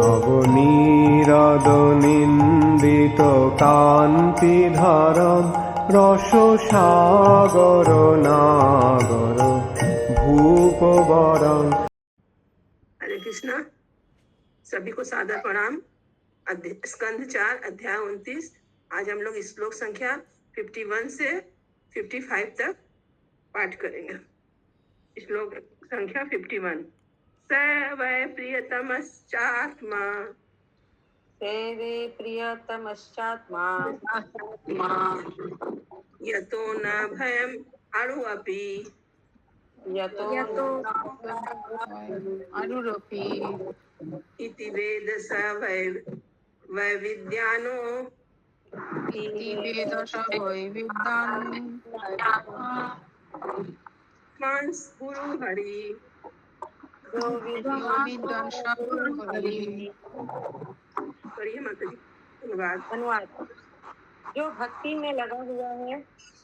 নবনীরদ নিন্দিত কান্তিধারম রস সাগর নাগর ভূপবরং। हरे कृष्णा, सभी को सादर प्रणाम। स्कंद 4 अध्याय 29। आज हम लोग श्लोक संख्या 51 से 55 तक पाठ करेंगे। श्लोक संख्या 51। स वै प्रियतमश्चात्मा सेवे प्रियतमश्चात्मा यतो न भयम् अणुरपि यतो अनुरपि इति वेद स वैविद्यानो इति वेदश वैविद्यान् मांस गुरु हरि यो विद्वान् गुरु हरि। करिए माता जी। धन्यवाद। अनुवाद। जो भक्ति में लगा हुआ है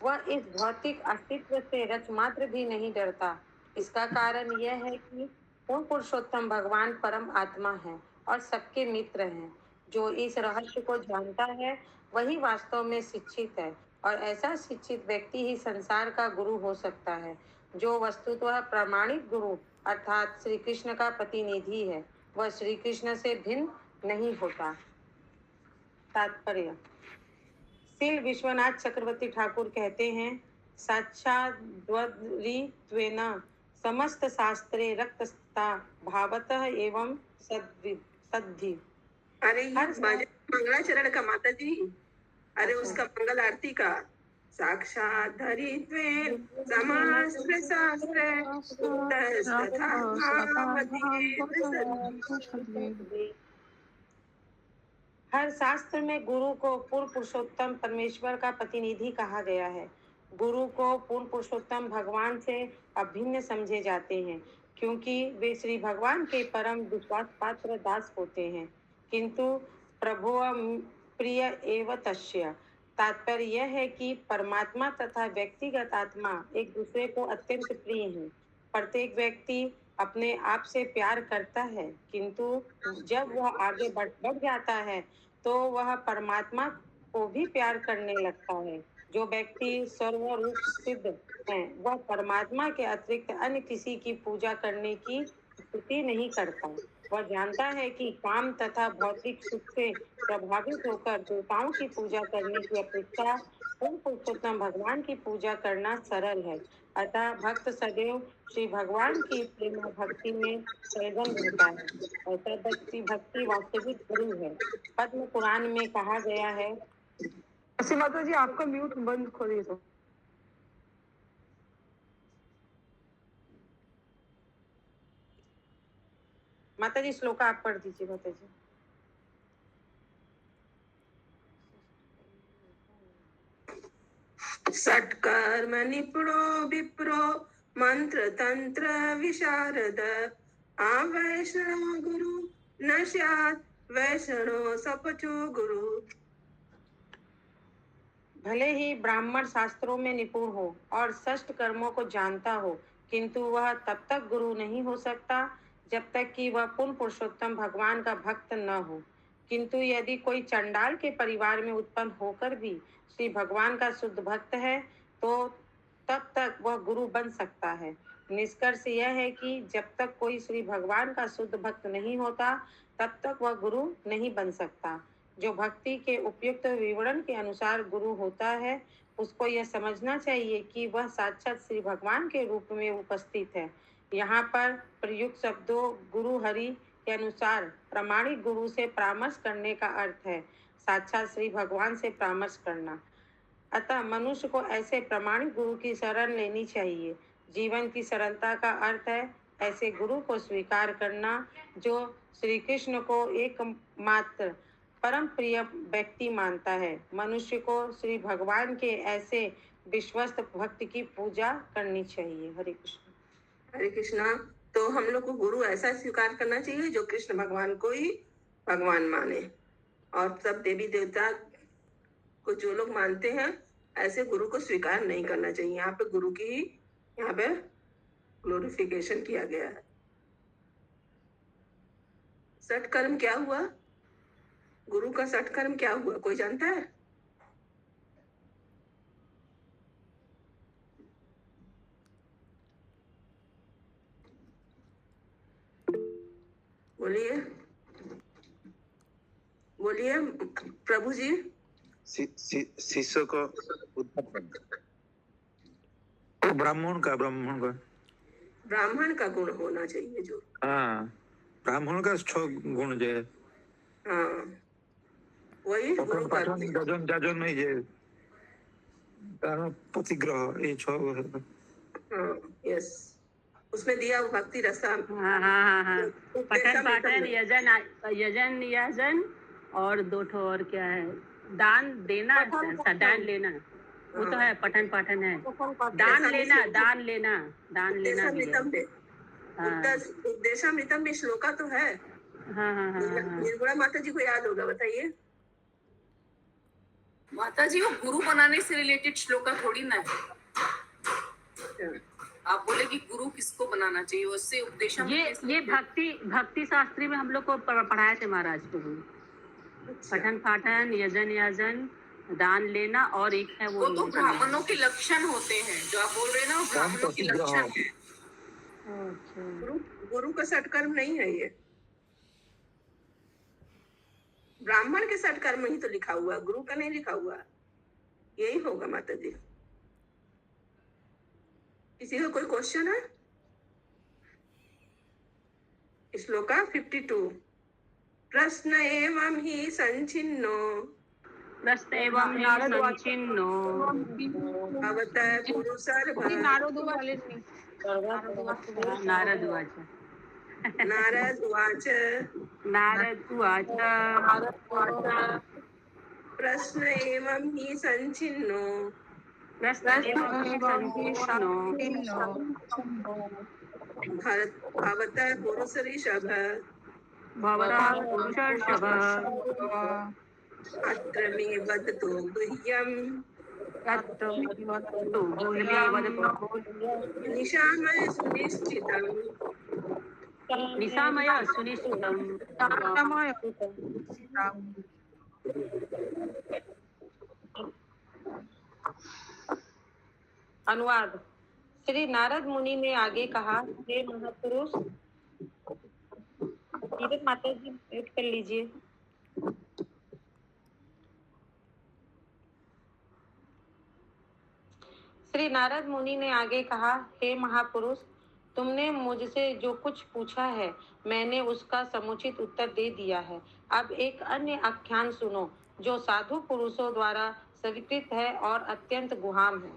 वह इस भौतिक अस्तित्व से रच मात्र भी नहीं डरता। इसका कारण यह है कि वो पुरुषोत्तम भगवान परम आत्मा है और सबके मित्र हैं। जो इस रहस्य को जानता है वही वास्तव में शिक्षित है और ऐसा शिक्षित व्यक्ति ही संसार का गुरु हो सकता है। जो वस्तुतः प्रमाणित गुरु अर्थात श्री कृष्ण का प्रतिनिधि है वह श्री कृष्ण से भिन्न नहीं होता। तात्पर्य। श्रील विश्वनाथ चक्रवर्ती ठाकुर कहते हैं, साक्षाद्वद्रित्वेन समस्त शास्त्रे रक्तस्था भावतः एवं सद्धि। अरे मंगलाचरण का माता जी, अरे उसका मंगल आरती का साक्षात धरित्वेन समस्त शास्त्रे तथा हर शास्त्र में गुरु को पूर्ण पुरुषोत्तम परमेश्वर का प्रतिनिधि कहा गया है। गुरु को पूर्ण पुरुषोत्तम भगवान से अभिन्न समझे जाते हैं क्योंकि वे श्री भगवान के परम विश्वास पात्र दास होते हैं, किंतु प्रभु प्रिय एव तस्य। तात्पर्य यह है कि परमात्मा तथा व्यक्तिगत आत्मा एक दूसरे को अत्यंत प्रिय हैं। प्रत्येक व्यक्ति अपने आप से प्यार करता है, किंतु जब वह आगे बढ़ जाता है तो वह परमात्मा को भी प्यार करने लगता है। जो व्यक्ति सर्वरूप सिद्ध है वह परमात्मा के अतिरिक्त अन्य किसी की पूजा करने की स्तुति नहीं करता। वह जानता है कि काम तथा भौतिक सुख से प्रभावित होकर देवताओं की पूजा करने की अपेक्षा पूर्ण पुरुषोत्तम भगवान की पूजा करना सरल है। अतः भक्त सदैव श्री भगवान की प्रेम भक्ति में संलग्न रहता है। ऐसा व्यक्ति भक्ति वास्तविक गुरु है। पद्म पुराण में कहा गया है। माता जी आपका म्यूट बंद खोलिए तो। माता जी श्लोक आप पढ़ दीजिए माता जी। षट्कर्म निपुणो विप्रो मंत्र तंत्र विशारद आवैष्णव गुरु न स्यात् वैष्णव सपचो गुरु। भले ही ब्राह्मण शास्त्रों में निपुण हो और षष्ठ कर्मों को जानता हो, किंतु वह तब तक गुरु नहीं हो सकता जब तक कि वह पूर्ण पुरुषोत्तम भगवान का भक्त न हो। किंतु यदि कोई चंडाल के परिवार में उत्पन्न होकर भी श्री भगवान का शुद्ध भक्त है तो तब तक वह गुरु बन सकता है। निष्कर्ष यह है कि जब तक कोई श्री भगवान का शुद्ध भक्त नहीं होता तब तक वह गुरु नहीं बन सकता। जो भक्ति के उपयुक्त विवरण के अनुसार गुरु होता है उसको यह समझना चाहिए कि वह साक्षात श्री भगवान के रूप में उपस्थित है। यहाँ पर प्रयुक्त शब्दों गुरु हरि के अनुसार प्रामाणिक गुरु से परामर्श करने का अर्थ है साक्षात श्री भगवान से परामर्श करना। अतः मनुष्य को ऐसे प्रामाणिक गुरु की शरण लेनी चाहिए। जीवन की सरलता का अर्थ है ऐसे गुरु को स्वीकार करना जो श्री कृष्ण को एकमात्र परम प्रिय व्यक्ति मानता है। मनुष्य को श्री भगवान के ऐसे विश्वस्त भक्त की पूजा करनी चाहिए। हरे कृष्ण। हरे कृष्णा। तो हम लोग को गुरु ऐसा स्वीकार करना चाहिए जो कृष्ण भगवान को ही भगवान माने, और सब देवी देवता को जो लोग मानते हैं ऐसे गुरु को स्वीकार नहीं करना चाहिए। यहाँ पे गुरु की यहाँ पे ग्लोरिफिकेशन किया गया है। सत्कर्म क्या हुआ? गुरु का सत्कर्म क्या हुआ, कोई जानता है? बोलिए बोलिए प्रभु जी। शिष्य को उत्पन्न ब्राह्मण का ब्राह्मण का गुण होना चाहिए जो। हाँ, ब्राह्मण का 6 गुण जो है। हाँ, वही गुरु का। गजन जाजन नहीं है, कारण प्रतिग्रह ये 6 है। हाँ, यस, उसमें दिया वो भक्ति रसा। हाँ। पठन पाठन यजन याजन और 2 ठो और क्या है, दान देना, दान लेना, वो तो है, पठन पाठन है, दान लेना भी है। उपदेशामृतम में श्लोका तो है। हाँ। निर्गुणा माता जी को याद होगा, बताइए। माता जी, वो गुरु बनाने से रिलेटेड श्लोका थोड़ी ना है। आप बोले कि गुरु किसको बनाना चाहिए, उससे उपदेशम ये भक्ति शास्त्री में हम लोग को पढ़ाए थे महाराज प्रभु। पठन पाठन यजन याजन दान लेना और एक है वो तो ब्राह्मणों के लक्षण होते हैं, जो आप बोल रहे हैं ना, वो ब्राह्मणों के लक्षण है। गुरु का सत्कर्म नहीं है ये, ब्राह्मण के सत्कर्म ही तो लिखा हुआ, गुरु का नहीं लिखा हुआ। यही होगा माता जी। किसी का कोई क्वेश्चन है? श्लोका 52। प्रश्न एवं ही संचिन्नो अवतः पुरुषर्भ नारद उवाच प्रश्न एवं ही संचिन्नो भवतः पुरुषऋषभ अत्र मे वदतु गुह्यम् निशामय सुनिश्चितम् अनुवाद। श्री नारद मुनि ने आगे कहा, हे महापुरुष, माता जी म्यूट कर लीजिए। श्री नारद मुनि ने आगे कहा, हे महापुरुष, तुमने मुझसे जो कुछ पूछा है मैंने उसका समुचित उत्तर दे दिया है। अब एक अन्य आख्यान सुनो जो साधु पुरुषों द्वारा स्वीकृत है और अत्यंत गुहाम है।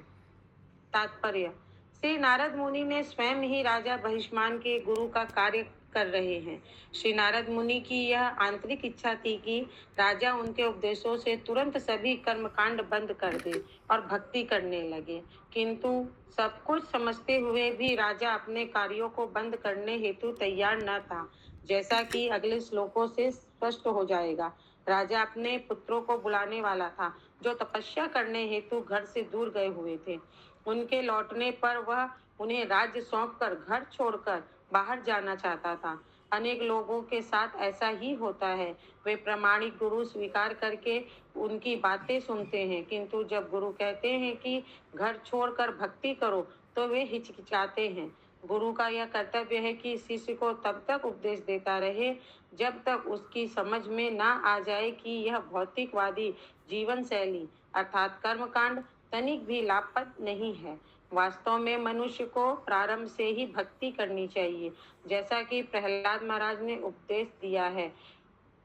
तात्पर्य: श्री नारद मुनि ने स्वयं ही राजा बहिष्मान के गुरु का कार्य कर रहे हैं। श्री नारद मुनि की यह आंतरिक इच्छा थी कि राजा उनके उपदेशों से तुरंत सभी कर्मकांड बंद कर दे और भक्ति करने लगे, किंतु सब कुछ समझते हुए भी राजा अपने कार्यों को बंद करने हेतु तैयार न था, जैसा कि अगले श्लोकों से स्पष्ट हो जाएगा। राजा अपने पुत्रों को बुलाने वाला था जो तपस्या करने हेतु घर से दूर गए हुए थे। उनके लौटने पर वह उन्हें राज्य सौंपकर घर छोड़कर बाहर जाना चाहता था। अनेक लोगों के साथ ऐसा ही होता है। वे प्रामाणिक गुरु स्वीकार करके उनकी बातें सुनते हैं, किंतु जब गुरु कहते हैं कि घर छोड़कर भक्ति करो तो वे हिचकिचाते हैं। गुरु का यह कर्तव्य है कि शिष्य को तब तक उपदेश देता रहे जब तक उसकी समझ में ना आ जाए कि यह भौतिकवादी जीवन शैली अर्थात कर्मकांड तनिक भी लाभप्रद नहीं है। वास्तव में मनुष्य को प्रारंभ से ही भक्ति करनी चाहिए, जैसा कि प्रहलाद महाराज ने उपदेश दिया है।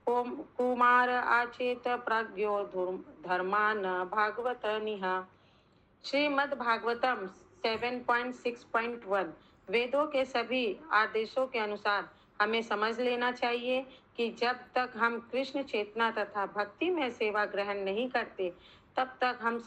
कुमार आचेत प्रज्ञो धर्मान भागवत निहा। श्रीमद् भागवतम 7.6.1। वेदों के सभी आदेशों के अनुसार हमें समझ लेना चाहिए कि जब तक हम कृष्ण चेतना तथा भक्ति में सेवा ग्रहण नहीं करते तब तक हम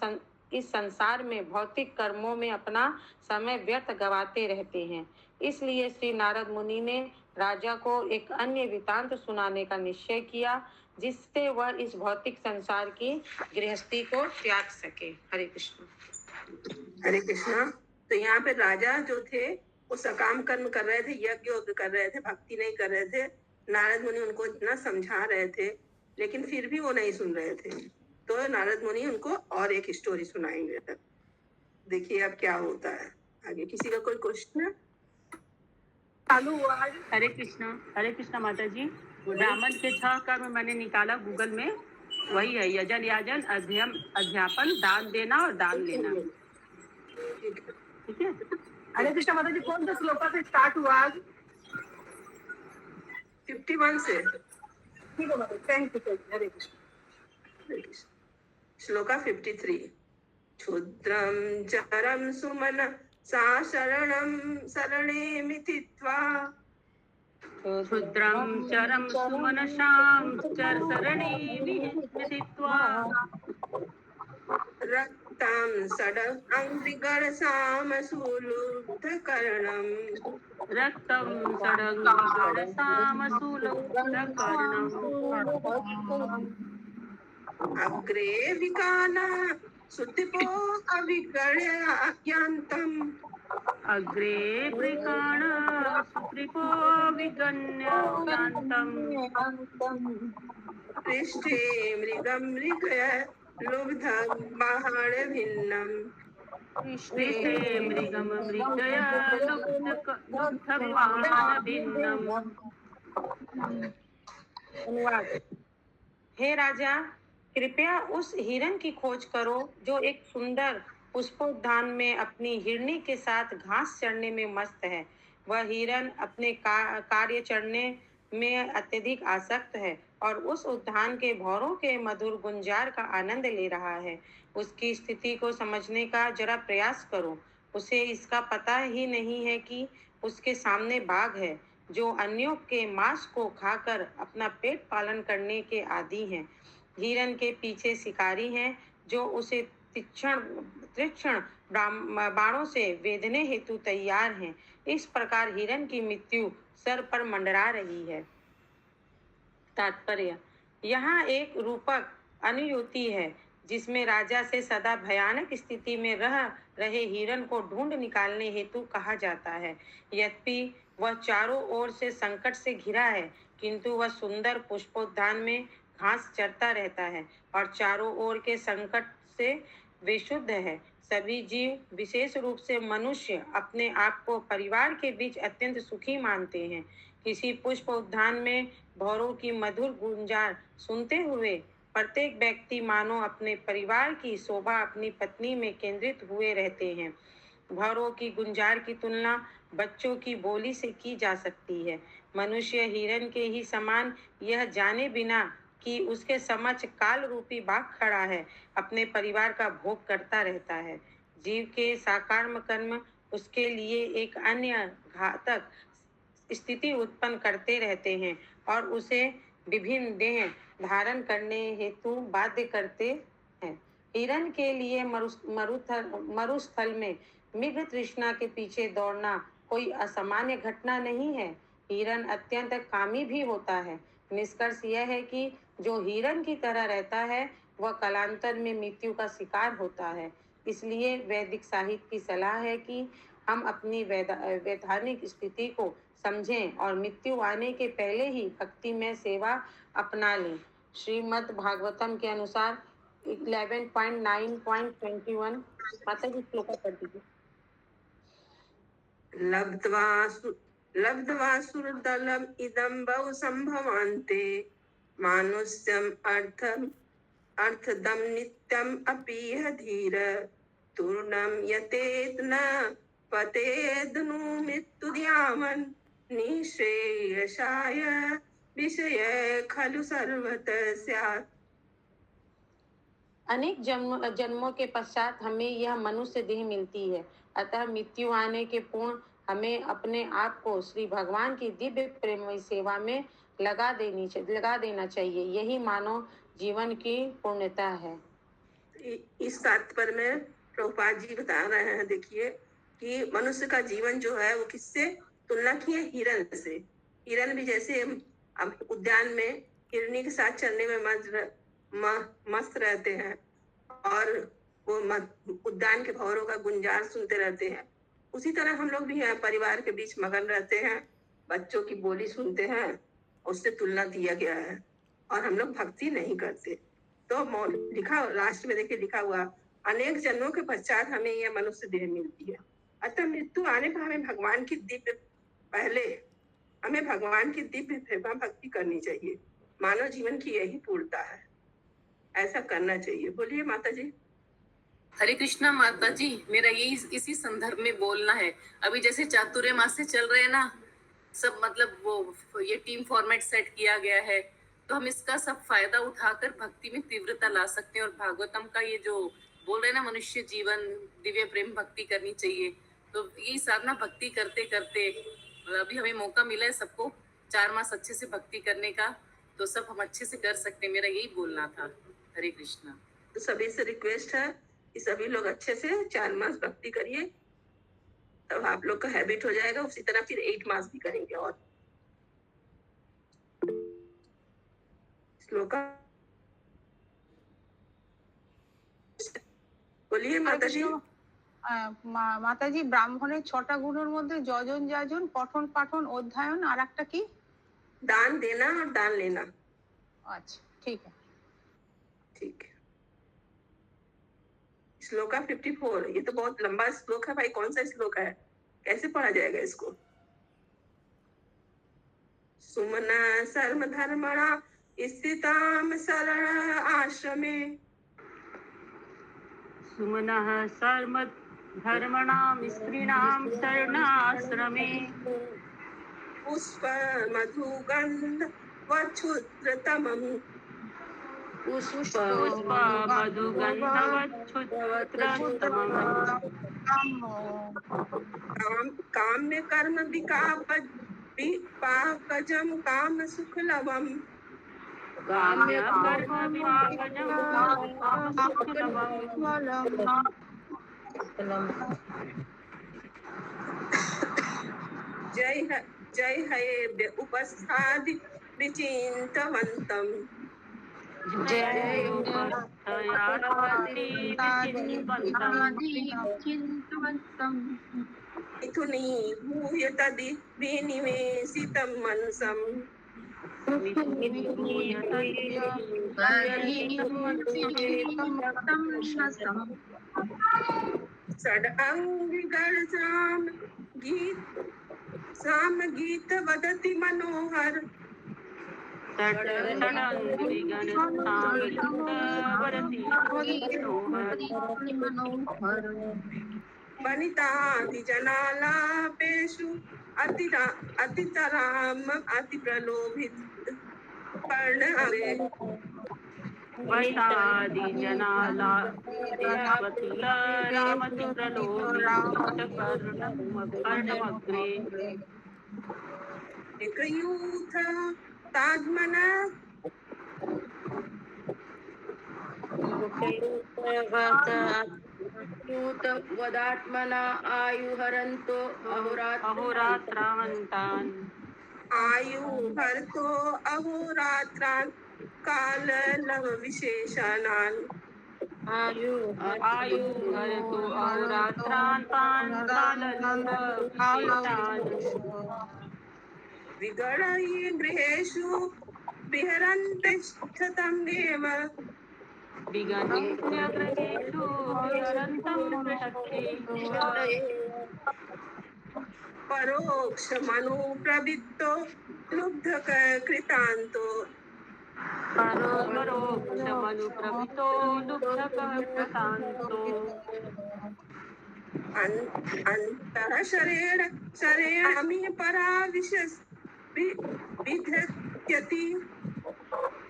इस संसार में भौतिक कर्मों में अपना समय व्यर्थ गवाते रहते हैं। इसलिए श्री नारद मुनि ने राजा को एक अन्य वृत्तांत सुनाने का निश्चय किया, जिससे वह इस भौतिक संसार की गृहस्थी को त्याग सके। हरे कृष्ण। हरे कृष्णा। तो यहाँ पे राजा जो थे वो सकाम कर्म कर रहे थे, यज्ञ कर रहे थे, भक्ति नहीं कर रहे थे। नारद मुनि उनको इतना समझा रहे थे, लेकिन फिर भी वो नहीं सुन रहे थे। तो नारद मुनि उनको और एक स्टोरी सुनाएंगे। देखिए अब क्या होता है आगे। किसी का कोई क्वेश्चन है? चालू हुआ है। हरे कृष्णा माता जी। ब्राह्मण के 6 कर्म मैंने निकाला गूगल में, वही है यजन याजन, अध्यापन, दान देना और दान लेना। ठीक है। ठीक है। हरे कृष्णा माता जी, कौन सा श्लोका से स्टार्ट हुआ आज? 51 से। ठीक है माता, थैंक यू। हरे कृष्ण। श्लोका 53। क्षुद्रं चरं सुमन सा शरणे मिथित्वा। क्षुद्रं चरं सुमनसां सरणे विहित्वा रक्तां सडङ्घ्रिगणसामसूलुब्धकर्णम्। रक्तं सडङ्गणसामसूलकर्णम्। अग्रे विकाना सुतिपो अविगणयान्तम्। अग्रे वृकाण सुत्रिपो विगण्ययान्तम्। पृष्ठे मृगं मृगय लुब्धं बाहडभिन्नम्। पृष्ठे मृगं मृगय लुब्धबाणभिन्नम्। अनुवाद। हे राजा, कृपया उस हिरण की खोज करो जो एक सुंदर पुष्पोद्यान में अपनी हिरनी के साथ घास चरने में मस्त है। वह हिरण अपने कार्य चरने में अत्यधिक आसक्त है और उस उद्यान के भौरों के मधुर गुंजार का आनंद ले रहा है। उसकी स्थिति को समझने का जरा प्रयास करो। उसे इसका पता ही नहीं है कि उसके सामने बाघ है जो अन्यों के मांस को खाकर अपना पेट पालन करने के आदी हैं। हिरण के पीछे शिकारी हैं जो उसे तीक्ष्ण बाणों से वेधने हेतु तैयार हैं। इस प्रकार हिरण की मृत्यु सर पर मंडरा रही है। तात्पर्य: यहाँ एक रूपक अनुयुक्ति है जिसमें राजा से सदा भयानक स्थिति में रह रहे हिरण को ढूंढ निकालने हेतु कहा जाता है। यद्यपि वह चारों ओर से संकट से घिरा है, किंतु वह सुंदर पुष्पोद्यान में घास चरता रहता है और चारों ओर के संकट से विशुद्ध है। सभी जीव, विशेष रूप से मनुष्य, अपने आप को परिवार के बीच अत्यंत सुखी मानते हैं। किसी पुष्प उद्यान में भौरों की मधुर गुंजार सुनते हुए प्रत्येक व्यक्ति मानो अपने परिवार की शोभा अपनी पत्नी में केंद्रित हुए रहते हैं। भौरों की गुंजार की तुलना बच्चों की बोली से की जा सकती है। मनुष्य हिरण के ही समान यह जाने बिना कि उसके समक्ष काल रूपी बाघ खड़ा है, अपने परिवार का भोग करता रहता है। जीव के साकार कर्म उसके लिए एक अन्य घातक स्थिति उत्पन्न करते रहते हैं और उसे विभिन्न देह धारण करने हेतु बाध्य करते हैं। हिरण के लिए मरुस्थल में मृग तृष्णा के पीछे दौड़ना कोई असामान्य घटना नहीं है। हिरण अत्यंत कामी भी होता है। निष्कर्ष यह है कि जो हिरण की तरह रहता है वह कालांतर में मृत्यु का शिकार होता है। इसलिए वैदिक साहित्य की सलाह है कि हम अपनी वैधानिक स्थिति को समझें और मृत्यु आने के पहले ही भक्ति में सेवा अपना लें। श्रीमद् भागवतम के अनुसार 11.9.21 माता जी श्लोक पढ़ दीजिए। लब्ध्वा सुरदलम् इदं बहु संभवान्ते मानुष्यम् अर्थदं नित्यम् अपीह धीर तूर्णं यतेत न पतेदनु मृत्युद्यामन् निःश्रेयसाय विषय खलु सर्वतः स्यात्। अनेक जन्मों के पश्चात हमें यह मनुष्य देह मिलती है, अतः मृत्यु आने के पूर्व हमें अपने आप को श्री भगवान की दिव्य प्रेममयी सेवा में लगा देना चाहिए। यही मानव जीवन की पूर्णता है। इस तात्पर्य में प्रभुपाद जी बता रहे हैं, देखिए कि मनुष्य का जीवन जो है वो किससे तुलना की है? हिरण से। हिरण भी जैसे उद्यान में हिरनी के साथ चलने में मस्त रहते हैं और वो उद्यान के भौरों का गुंजार सुनते रहते हैं, उसी तरह हम लोग भी हैं, परिवार के बीच मगन रहते हैं, बच्चों की बोली सुनते हैं उससे तुलना दिया गया है और हम लोग भक्ति नहीं करते। तो लिखा लास्ट में देखिए लिखा हुआ, अनेक जन्मों के पश्चात हमें यह मनुष्य देह मिलती है। अतः मृत्यु आने पर हमें भगवान की दिव्य प्रेमा भक्ति करनी चाहिए। मानव जीवन की यही पूर्णता है, ऐसा करना चाहिए। बोलिए माता जी। हरे कृष्णा माता जी, मेरा यही इसी संदर्भ में बोलना है। अभी जैसे चातुर्य मास से चल रहे हैं ना सब, मतलब वो ये टीम फॉर्मेट सेट किया गया है, तो हम इसका सब फायदा उठाकर भक्ति में तीव्रता ला सकते हैं। और भागवतम का ये जो बोल रहे हैं ना, मनुष्य जीवन दिव्य प्रेम भक्ति करनी चाहिए, तो यही साधना भक्ति करते करते अभी हमें मौका मिला है सबको 4 मास अच्छे से भक्ति करने का, तो सब हम अच्छे से कर सकते हैं। मेरा यही बोलना था। हरे कृष्णा। तो सभी से रिक्वेस्ट है कि सभी लोग अच्छे से 4 मास भक्ति करिए, तब आप लोग का हैबिट हो जाएगा। उसी तरह फिर 8 मास भी करेंगे। और श्लोका बोलिए माता जी। মাতাজি, ব্রাহ্মণের 6টা গুণের মধ্যে যজন যাজন, পঠন পাঠন, অধ্যয়ন, আর একটা কি? दान देना और दान लेना। अच्छा, ठीक है। ठीक है। श्लोका 54, ये तो बहुत लंबा श्लोक है भाई। कौन सा श्लोक है, कैसे पढ़ा जाएगा इसको? सुमना सर्व धर्मणा स्थिताम शरण आश्रमे, सुमनः सर्व धर्मणां स्त्रीणां शरणाश्रमे, पुष्प मधुगंध वक्षुत्रतमं, पुष्प मधुगन्धवच्छुत्रतमम्, काम्य कर्म विपाकजं काम सुखलवम्, काम्य कर्म विपाकजं काम सुखलवम्, जय हे उपस्थादि विचिन्तवन्तम्, जय उपस्थयाति विचिन्तवन्तम्, मिथुनी भूय तदि विनिवेशितं मनसम्, षडङ्गिगर्जाम गीत वदति मनोहर, वनितादि जनालापेषु अतितराम अति प्रलोभित कर्ण अरे, वैतादि जनालामति प्रलोभितकर्णमग्रे, एकयूथ ताद्मना वदात्मना आयुहरन्तो अहोरात्रावन्तान्, आयु हरतो अहोरात्रान् काल लव विशेषणान्, आयु हरतु अहोरात्रान् तान् कालविशेषान्, विगणय्य गृहेषु विहरन्तिष्ठतमेव, विगणय्यगृहेषु विहरन्तं पृथक्केव, परोक्ष मनु प्रवृत्तो लुब्ध कृतान्तो, परोक्षमनुप्रवृतो दुःखकृतान्तो, अन्तः शरेणामि परा विधत्यति,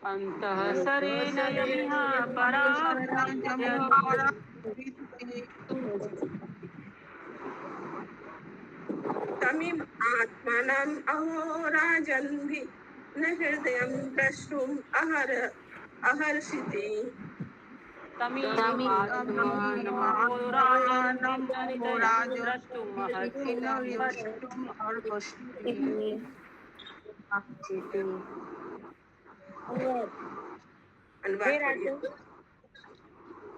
अन्तः सरेण यमिह पराभ्यति, तमिम आत्मनम् अहोराजन्धि न हृदयं द्रष्टुम् अहर्षिति,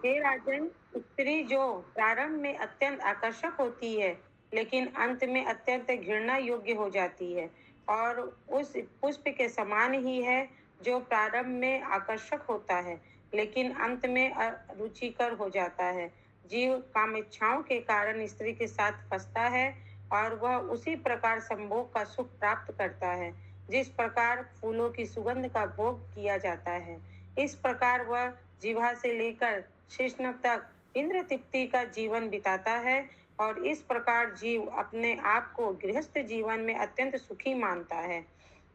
हे राजन, स्त्री जो प्रारंभ में अत्यंत आकर्षक होती है लेकिन अंत में अत्यंत घृणा योग्य हो जाती है, और उस पुष्प के समान ही है जो प्रारंभ में आकर्षक होता है लेकिन अंत में अरुचिकर हो जाता है। जीव कामेच्छाओं के कारण स्त्री के साथ फंसता है और वह उसी प्रकार संभोग का सुख प्राप्त करता है जिस प्रकार फूलों की सुगंध का भोग किया जाता है। इस प्रकार वह जिह्वा से लेकर शिश्न तक इंद्र तृप्ति का जीवन बिताता है और इस प्रकार जीव अपने आप को गृहस्थ जीवन में अत्यंत सुखी मानता है।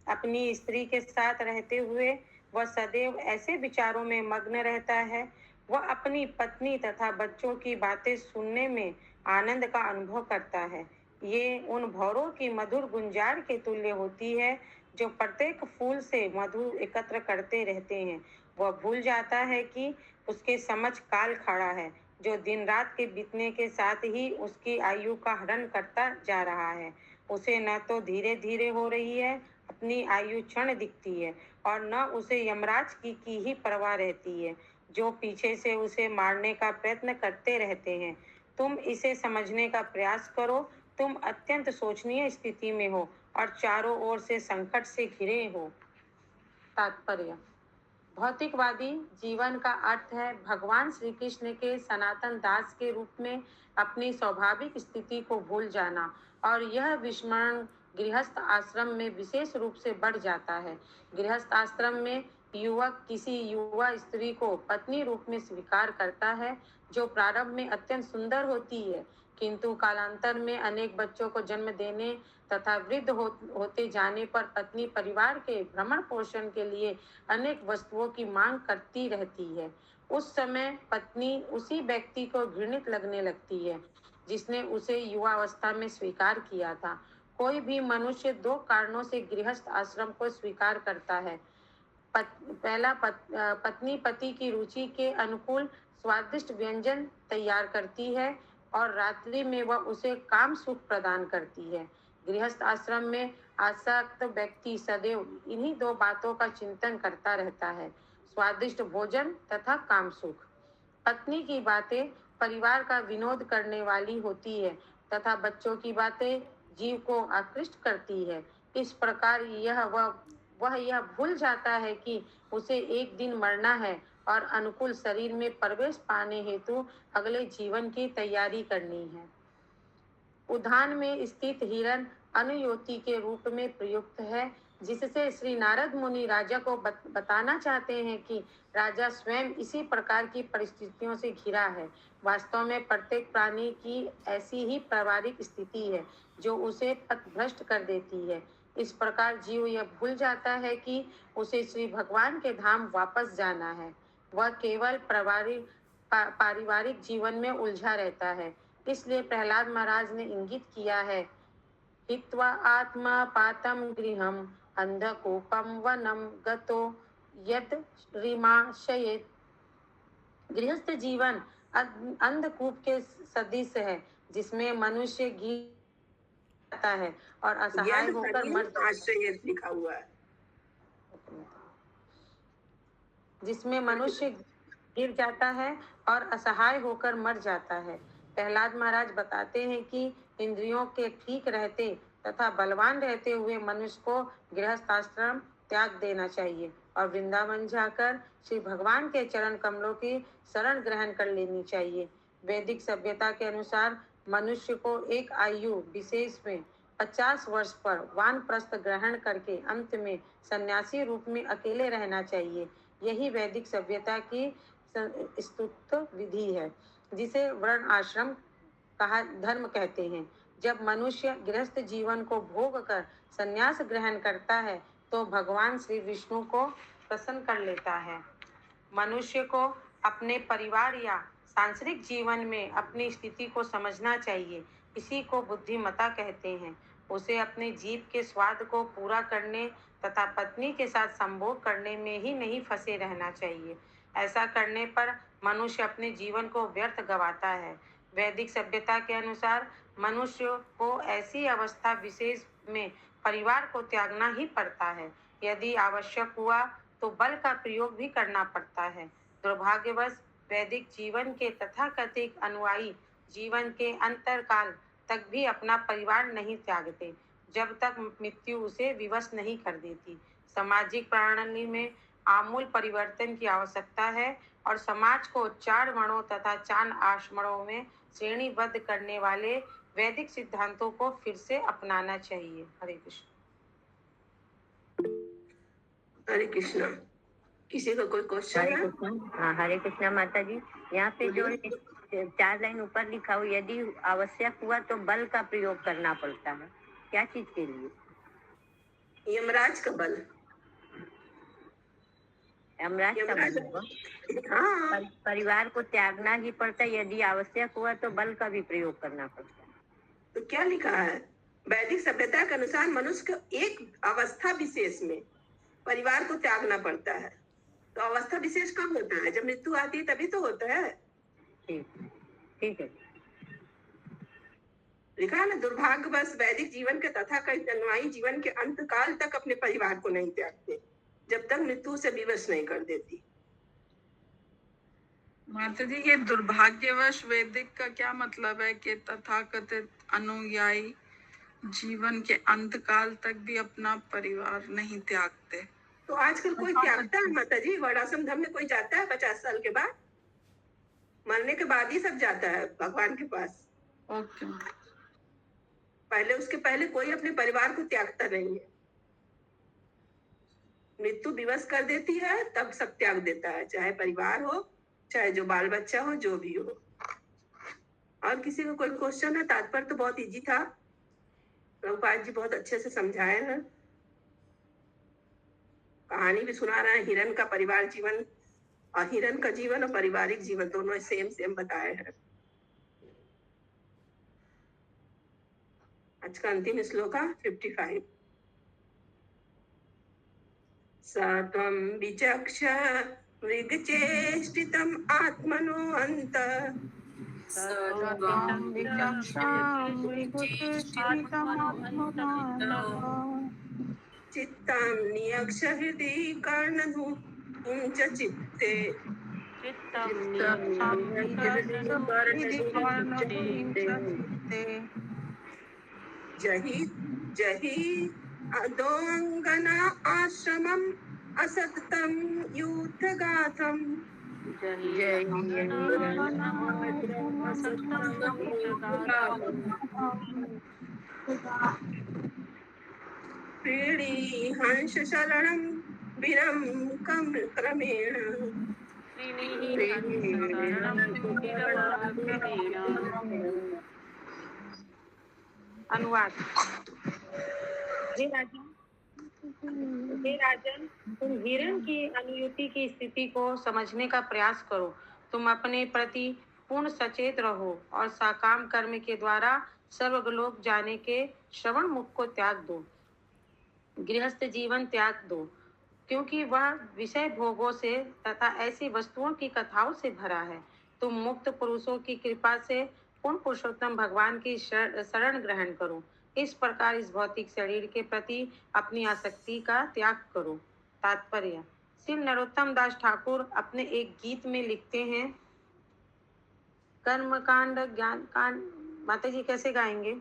अपनी स्त्री के साथ रहते हुए वह सदैव ऐसे विचारों में मग्न रहता है। वह अपनी पत्नी तथा बच्चों की बातें सुनने में आनंद का अनुभव करता है। ये उन भौरों की मधुर गुंजार के तुल्य होती है जो प्रत्येक फूल से मधु एकत्र करते रहते हैं। वह भूल जाता है कि उसके समक्ष काल खड़ा है जो दिन रात के बीतने के साथ ही उसकी आयु का हरण करता जा रहा है। उसे न तो धीरे धीरे हो रही है अपनी आयु क्षण दिखती है और न उसे यमराज की ही परवाह रहती है जो पीछे से उसे मारने का प्रयत्न करते रहते हैं। तुम इसे समझने का प्रयास करो। तुम अत्यंत शोचनीय स्थिति में हो और चारों ओर से संकट से घिरे हो। तात्पर्य: भौतिकवादी जीवन का अर्थ है भगवान श्री कृष्ण के सनातन दास के रूप में अपनी स्वाभाविक स्थिति को भूल जाना और यह विस्मरण गृहस्थ आश्रम में विशेष रूप से बढ़ जाता है। गृहस्थ आश्रम में युवक किसी युवा स्त्री को पत्नी रूप में स्वीकार करता है जो प्रारंभ में अत्यंत सुंदर होती है किंतु कालांतर में अनेक बच्चों को जन्म देने तथा वृद्ध होते जाने पर पत्नी परिवार के भरण पोषण के लिए अनेक वस्तुओं की मांग करती रहती है। उस समय पत्नी उसी व्यक्ति को घृणित लगने लगती है जिसने उसे युवावस्था में स्वीकार किया था। कोई भी मनुष्य दो कारणों से गृहस्थ आश्रम को स्वीकार करता है। पहला, पत्नी पति की रुचि के अनुकूल स्वादिष्ट व्यंजन तैयार करती है और रात्रि में वह उसे काम सुख प्रदान करती है। गृहस्थ आश्रम में आसक्त व्यक्ति सदैव इन्हीं दो बातों का चिंतन करता रहता है, स्वादिष्ट भोजन तथा काम सुख। पत्नी की बातें परिवार का विनोद करने वाली होती है तथा बच्चों की बातें जीव को आकृष्ट करती है। इस प्रकार वह यह भूल जाता है कि उसे एक दिन मरना है और अनुकूल शरीर में प्रवेश पाने हेतु अगले जीवन की तैयारी करनी है। उद्यान में स्थित हिरण अनुयोति के रूप में प्रयुक्त है जिससे श्री नारद मुनि राजा को बताना चाहते हैं कि राजा स्वयं इसी प्रकार की परिस्थितियों से घिरा है। वास्तव में प्रत्येक प्राणी की ऐसी ही पारिवारिक स्थिति है जो उसे पथभ्रष्ट कर देती है। इस प्रकार जीव यह भूल जाता है कि उसे श्री भगवान के धाम वापस जाना है। वह केवल पारिवारिक जीवन में उलझा रहता है। इसलिए प्रहलाद महाराज ने इंगित किया है, हित्वा आत्मा पातम गृहम अंधकूपम वनम गतो यद रिमाशयेत। गृहस्थ जीवन अंधकूप के सदृश है जिसमें मनुष्य गिर जाता है और असहाय होकर मर लिखा हुआ है, जिसमें मनुष्य गिर जाता है और असहाय होकर मर जाता है। प्रहलाद महाराज बताते हैं कि इंद्रियों के ठीक रहते तथा बलवान रहते हुए मनुष्य को गृहस्थ आश्रम त्याग देना चाहिए और वृंदावन जाकर श्री भगवान के चरण कमलों की शरण ग्रहण कर लेनी चाहिए। वैदिक सभ्यता के अनुसार मनुष्य को एक आयु विशेष में 50 वर्ष पर वानप्रस्थ ग्रहण करके अंत में सन्यासी रूप में अकेले रहना चाहिए। यही वैदिक सभ्यता की स्तुत विधि है जिसे वर्ण आश्रम कहा धर्म कहते हैं। जब मनुष्य गृहस्थ जीवन को भोग कर संन्यास ग्रहण करता है तो भगवान श्री विष्णु को प्रसन्न कर लेता है। मनुष्य को अपने परिवार या सांसारिक जीवन में अपनी स्थिति को समझना चाहिए। इसी को बुद्धिमता कहते हैं। उसे अपने जीव के स्वाद को पूरा करने तथा पत्नी के साथ संभोग करने में ही नहीं फंसे रहना चाहिए। ऐसा करने पर मनुष्य अपने जीवन को व्यर्थ गवाता है। वैदिक सभ्यता के अनुसार मनुष्य को ऐसी अवस्था विशेष में परिवार को त्यागना ही पड़ता है। यदि आवश्यक हुआ तो बल का प्रयोग भी करना पड़ता है। दुर्भाग्यवश वैदिक जीवन के तथाकथित अनुयायी जीवन के अंतरकाल तक भी अपना परिवार नहीं त्यागते। जब तक मृत्यु उसे विवश नहीं कर देती। सामाजिक प्रणाली में आमूल परिवर्तन की आवश्यकता है और समाज को 4 वर्णों तथा 4 आश्रमों में श्रेणीबद्ध करने वाले वैदिक सिद्धांतों को फिर से अपनाना चाहिए। हरे कृष्ण। हरे कृष्णा। किसी का कोई क्वेश्चन हरे है? कृष्णा। हाँ, हरे कृष्णा माता जी। यहाँ पे जो है 4 लाइन ऊपर लिखा हो, यदि आवश्यक हुआ तो बल का प्रयोग करना पड़ता है, क्या चीज के लिए? यमराज का बल। यमराज का यमराज, बल होगा। हाँ। परिवार को त्यागना ही पड़ता है, यदि आवश्यक हुआ तो बल का भी प्रयोग करना पड़ता है। तो क्या लिखा है? वैदिक सभ्यता के अनुसार मनुष्य को एक अवस्था विशेष में परिवार को त्यागना पड़ता है। तो अवस्था विशेष कब होता है? जब मृत्यु आती है तभी तो होता है। ठीक है। लिखा है ना, दुर्भाग्यवश वैदिक जीवन के तथा कई अनुयायी जीवन के अंत काल तक अपने परिवार को नहीं त्यागते, जब तक मृत्यु से विवश नहीं कर देती। माता जी, ये दुर्भाग्यवश वैदिक का क्या मतलब है कि तथाकथित अनुयायी जीवन के अंत काल तक भी अपना परिवार नहीं त्यागते? तो आजकल कोई त्यागता है माता जी? वर्णाश्रम धर्म में कोई जाता है 50 साल के बाद? मरने के बाद ही सब जाता है भगवान के पास। ओके। पहले, उसके पहले कोई अपने परिवार को त्यागता नहीं है। मृत्यु विवश कर देती है तब सब त्याग देता है, चाहे परिवार हो, चाहे जो बाल बच्चा हो, जो भी हो। और किसी को कोई क्वेश्चन है? तात्पर्य तो बहुत इजी था, प्रभुपाद जी बहुत अच्छे से समझाए हैं। कहानी भी सुना रहे हैं, हिरण का परिवार जीवन और हिरण का जीवन और पारिवारिक जीवन दोनों सेम बताए हैं। आज का अंतिम श्लोक 55। सत्वं विचक्ष विगचेष्टितम् आत्मनो अन्त चित्तं नियक्ष हृदि कर्णधूम च चित्ते जहि जहि अदोऽङ्गना आश्रमम् असततं युद्धगाथम् प्रीणिहंस शरणं वीरं क्रमेण अनुवाद। हे राजन, तुम हिरण की अनुयुति की स्थिति को समझने का प्रयास करो। तुम अपने प्रति पूर्ण सचेत रहो और सकाम कर्म के द्वारा सर्वलोक जाने के श्रवण मुख को त्याग दो। गृहस्थ जीवन त्याग दो, क्योंकि वह विषय भोगों से तथा ऐसी वस्तुओं की कथाओं से भरा है। तुम मुक्त पुरुषों की कृपा से पूर्ण पुरुषोत्तम भगवान की शरण ग्रहण करो। इस प्रकार इस भौतिक शरीर के प्रति अपनी आसक्ति का त्याग करो। तात्पर्य: श्री नरोत्तम दास ठाकुर अपने एक गीत में लिखते हैं, कर्म कांड ज्ञान कांड। माता जी कैसे गाएंगे?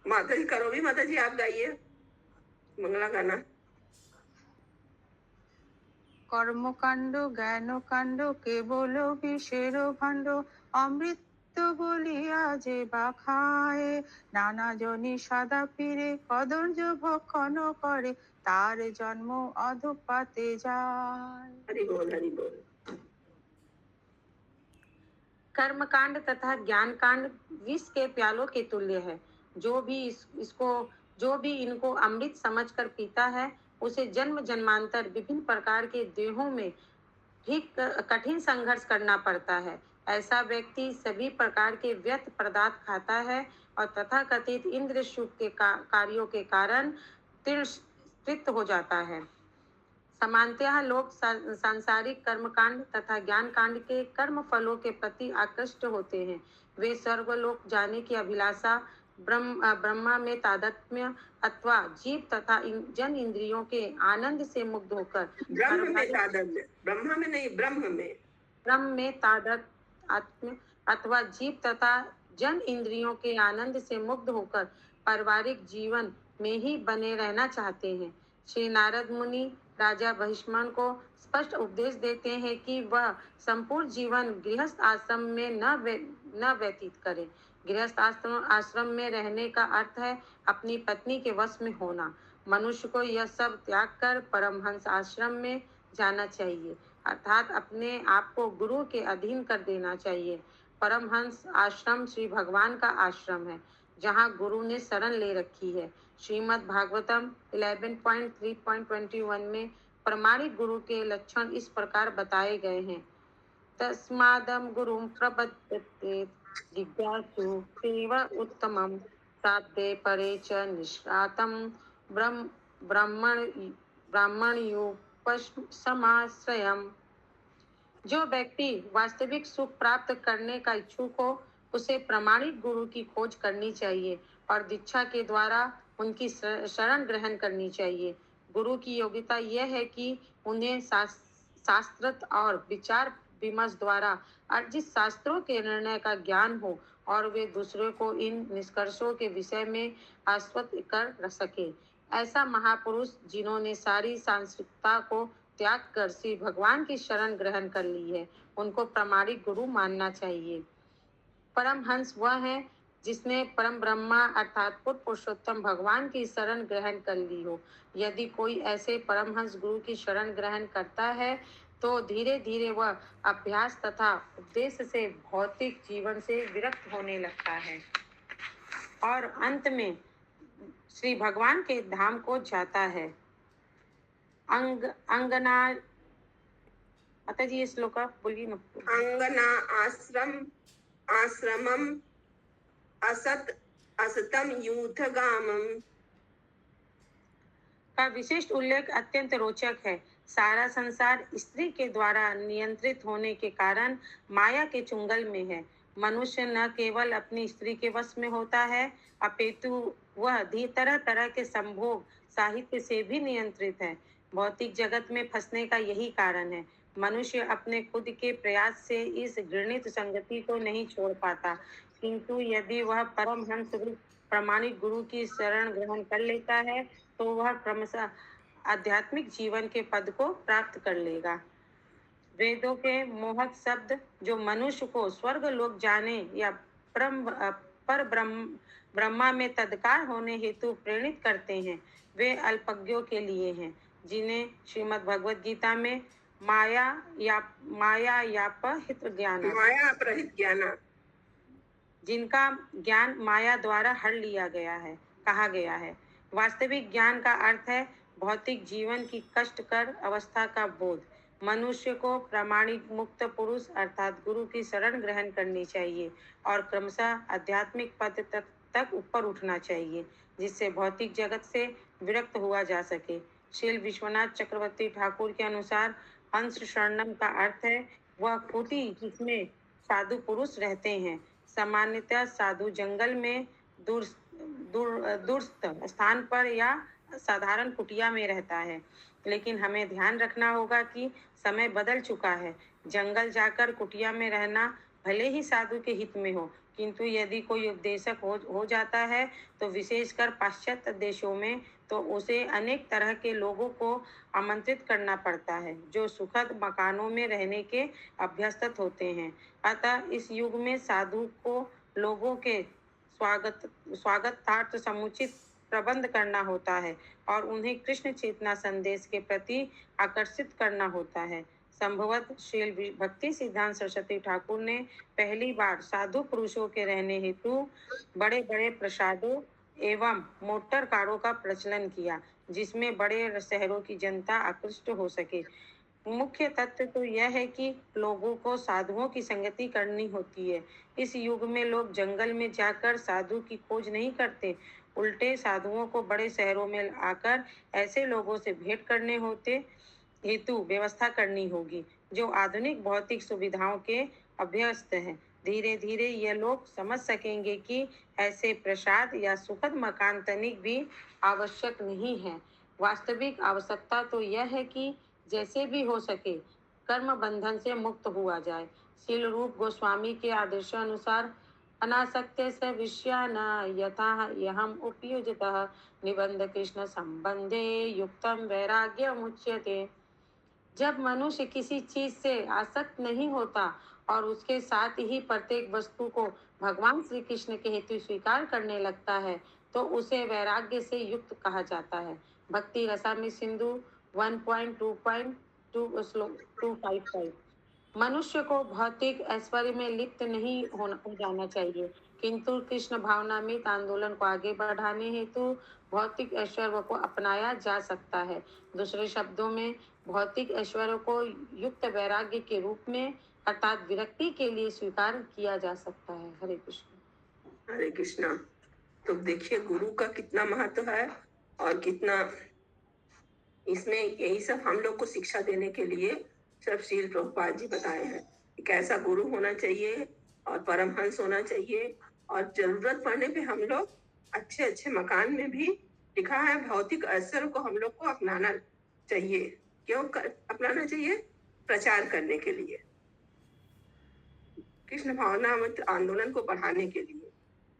माता जी करो भी, माता जी आप गाइए मंगला गाना। কর্মকাণ্ড জ্ঞানকাণ্ড কেবল বিষের ভাণ্ড অমৃত বলিয়া যে বা খায় নানা জনি সাদা ফিরে কদর্য ভক্ষণ করে তার জন্ম অধপাতে যায়। हरि बोल हरि बोल। कर्म कांड तथा ज्ञान कांड विष के प्यालों के तुल्य है। जो भी इनको अमृत समझकर पीता है, उसे जन्म जन्मांतर विभिन्न प्रकार के देहों में भी कठिन संघर्ष करना पड़ता है। ऐसा व्यक्ति सभी प्रकार के व्यर्थ पदार्थ खाता है और तथाकथित इंद्र सुख के कार्यों के कारण तृप्त हो जाता है। सामान्यतः लोग सांसारिक कर्मकांड तथा ज्ञान कांड के कर्म फलों के प्रति आकृष्ट होते हैं। वे स्वर्गलोक जाने की अभिलाषा, ब्रह्मा में तादात्म्य अथवा जीव तथा जन इंद्रियों के आनंद से मुग्ध होकर ब्रह्म में तादात्म्य अथवा जीव तथा जन इंद्रियों के आनंद से मुग्ध होकर पारिवारिक जीवन में ही बने रहना चाहते हैं। श्री नारद मुनि राजा बहिष्मण को स्पष्ट उपदेश देते हैं कि वह संपूर्ण जीवन गृहस्थ आश्रम में न व्यतीत करे। गृहस्थ आश्रम में रहने का अर्थ है अपनी पत्नी के वश में होना। मनुष्य को यह सब त्याग कर परमहंस आश्रम में जाना चाहिए, अर्थात अपने आप को गुरु के अधीन कर देना चाहिए। परमहंस आश्रम श्री भगवान का आश्रम है, जहाँ गुरु ने शरण ले रखी है। श्रीमद् भागवतम 11.3.21 में प्रमाणिक गुरु के लक्षण इस प्रकार बताए गए हैं। तस्मादं गुरुं प्रपद्यते जिज्ञासु सेव उत्तमं साध्ये परे च निष्कातं ब्राह्मणयोपशमाश्रयम्। जो व्यक्ति वास्तविक सुख प्राप्त करने का इच्छुक हो, उसे प्रमाणिक गुरु की खोज करनी चाहिए और दीक्षा के द्वारा उनकी शरण ग्रहण करनी चाहिए। गुरु की योग्यता यह है कि उन्हें शास्त्र और विचार विमर्श द्वारा अर्जित शास्त्रों के निर्णय का ज्ञान हो और वे दूसरों को इन निष्कर्षों के विषय में आश्वस्त कर सके। ऐसा महापुरुष जिन्होंने सारी सांसारिकता को त्याग कर श्री भगवान की शरण ग्रहण कर ली है, उनको प्रामाणिक गुरु मानना चाहिए। परमहंस वह है जिसने परम ब्रह्मा अर्थात पूर्ण पुरुषोत्तम भगवान की शरण ग्रहण कर ली हो। यदि कोई ऐसे परमहंस गुरु की शरण ग्रहण करता है तो धीरे धीरे वह अभ्यास तथा उपदेश से भौतिक जीवन से विरक्त होने लगता है और अंत में श्री भगवान के धाम को जाता है। अंगना माता जी, ये श्लोक बोलिए ना। अंगना आश्रमम असतम यूथगामम का विशिष्ट उल्लेख अत्यंत रोचक है। सारा संसार स्त्री के द्वारा नियंत्रित होने के कारण माया के चुंगल में है। मनुष्य न केवल अपनी स्त्री के वश में होता है, अपितु वह तरह तरह के संभोग साहित्य से भी नियंत्रित है। भौतिक जगत में फंसने का यही कारण है। मनुष्य अपने खुद के प्रयास से इस घृणित संगति को नहीं छोड़ पाता, किंतु यदि वह परमहंस प्रामाणिक गुरु की शरण ग्रहण कर लेता है तो वह क्रमशः आध्यात्मिक जीवन के पद को प्राप्त कर लेगा। वेदों के मोहक शब्द जो मनुष्य को स्वर्ग लोक जाने या पर ब्रह्मा में तत्काल होने हेतु प्रेरित करते हैं, वे अल्पज्ञों के लिए हैं, जिन्हें श्रीमद् भगवद गीता में माया अपहृत ज्ञान, जिनका ज्ञान माया द्वारा हर लिया गया है, कहा गया है। वास्तविक ज्ञान का अर्थ है भौतिक जीवन की कष्टकर अवस्था का बोध। मनुष्य को प्रामाणिक मुक्त पुरुष अर्थात गुरु की शरण ग्रहण करनी चाहिए और क्रमशः आध्यात्मिक पद तक ऊपर उठना चाहिए, जिससे भौतिक जगत से विरक्त हुआ जा सके। श्री विश्वनाथ चक्रवर्ती ठाकुर के अनुसार हंस शरणम का अर्थ है वह कुटी जिसमें साधु पुरुष रहते हैं। सामान्यतः साधु जंगल में दूरस्थ स्थान पर या साधारण कुटिया में रहता है, लेकिन हमें ध्यान रखना होगा कि समय बदल चुका है। जंगल जाकर कुटिया में रहना भले ही साधु के हित में हो, किंतु यदि कोई उपदेशक हो जाता है तो विशेषकर पाश्चात्य देशों में तो उसे अनेक तरह के लोगों को आमंत्रित करना पड़ता है जो सुखद मकानों में रहने के अभ्यस्त होते हैं। अतः इस युग में साधु को लोगों के स्वागतार्थ समुचित प्रबंध करना होता है और उन्हें कृष्ण चेतना संदेश के प्रति आकर्षित करना होता है। संभवतः श्री भक्ति सिद्धांत सरस्वती ठाकुर ने पहली बार साधु पुरुषों के रहने हेतु बड़े बड़े प्रसादों एवं मोटर कारों का प्रचलन किया, जिसमें बड़े शहरों की जनता आकृष्ट हो सके। मुख्य तथ्य तो यह है कि लोगों को साधुओं की संगति करनी होती है। इस युग में लोग जंगल में जाकर साधु की खोज नहीं करते, उल्टे साधुओं को बड़े शहरों में आकर ऐसे लोगों से भेंट करने होते हेतु व्यवस्था करनी होगी जो आधुनिक भौतिक सुविधाओं के अभ्यस्त हैं। धीरे धीरे ये लोग समझ सकेंगे कि ऐसे प्रसाद या सुखद मकान तनिक भी आवश्यक नहीं है। वास्तविक आवश्यकता तो यह है कि जैसे भी हो सके कर्म बंधन से मुक्त हुआ जाए। श्रील रूप गोस्वामी के आदर्शानुसार अनासक्ते स विषयान यथा यहम उपयुजतः निबंध कृष्ण संबंधे युक्तम वैराग्यम उच्यते। जब मनुष्य किसी चीज से आसक्त नहीं होता और उसके साथ ही प्रत्येक वस्तु को भगवान श्री कृष्ण के हेतु स्वीकार करने लगता है तो उसे वैराग्य से युक्त कहा जाता है। भक्ति रसामृत सिंधु 1.2.2 श्लोक 255। मनुष्य को भौतिक ऐश्वर्य में लिप्त नहीं हो जाना चाहिए, किंतु कृष्ण भावनामृत आंदोलन को आगे बढ़ाने हेतु भौतिक ऐश्वर्य को अपनाया जा सकता है। दूसरे शब्दों में भौतिक ऐश्वर्य को युक्त वैराग्य के रूप में अर्थात विरक्ति के लिए स्वीकार किया जा सकता है। हरे कृष्ण। हरे कृष्णा। तो देखिए गुरु का कितना महत्व है और कितना इसमें यही सब हम लोग को शिक्षा देने के लिए सब श्रील प्रभुपाद जी बताए हैं कि कैसा गुरु होना चाहिए और परमहंस होना चाहिए। और जरूरत पड़ने पे हम लोग अच्छे अच्छे मकान में भी लिखा है भौतिक ऐश्वर्य को हम लोग को अपनाना चाहिए। क्यों अपनाना चाहिए? प्रचार करने के लिए, कृष्ण भावनामृत आंदोलन को बढ़ाने के लिए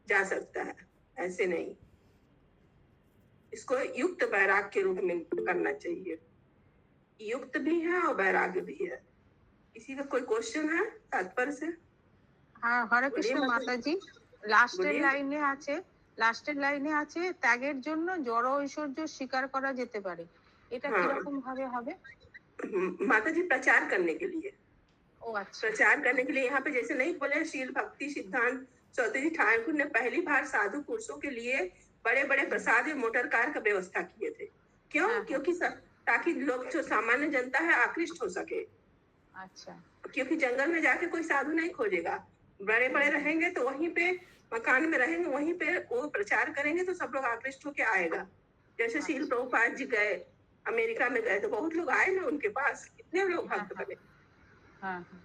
जा सकता है, ऐसे नहीं। इसको युक्त वैराग के रूप में करना चाहिए। युक्त भी है और वैराग्य भी है। किसी का कोई क्वेश्चन है तात्पर्य से? হ্যাঁ, হরে কৃষ্ণ বলিয়ে মাতাজি। লাস্টের বলিয়ে। লাইনে আছে ত্যাগের জন্য জড় ঐশ্বর্য স্বীকার করা যেতে পারে। এটা हाँ। কিরকম ভাবে হবে? माता जी प्रचार करने के लिए, ও আচ্ছা। प्रचार करने के लिए यहाँ पे जैसे नहीं बोले शील भक्ति सिद्धांत चौधरी ठाकुर ने पहली बार साधु पुरुषों के लिए बड़े बड़े प्रसाद या मोटर कार का व्यवस्था किए थे। क्यों? हाँ। क्योंकि ताकि लोग जो सामान्य जनता है आकृष्ट हो सके। আচ্ছা। क्योंकि जंगल में जाके कोई साधु नहीं खोजेगा, बड़े बड़े रहेंगे तो वहीं पे मकान में रहेंगे, वहीं पे वो प्रचार करेंगे तो सब लोग आकृष्ट होके आएगा। जैसे शील प्रभुपाद जी गए अमेरिका में गए तो बहुत लोग आए ना उनके पास, कितने लोग भक्त बने। हाँ हाँ।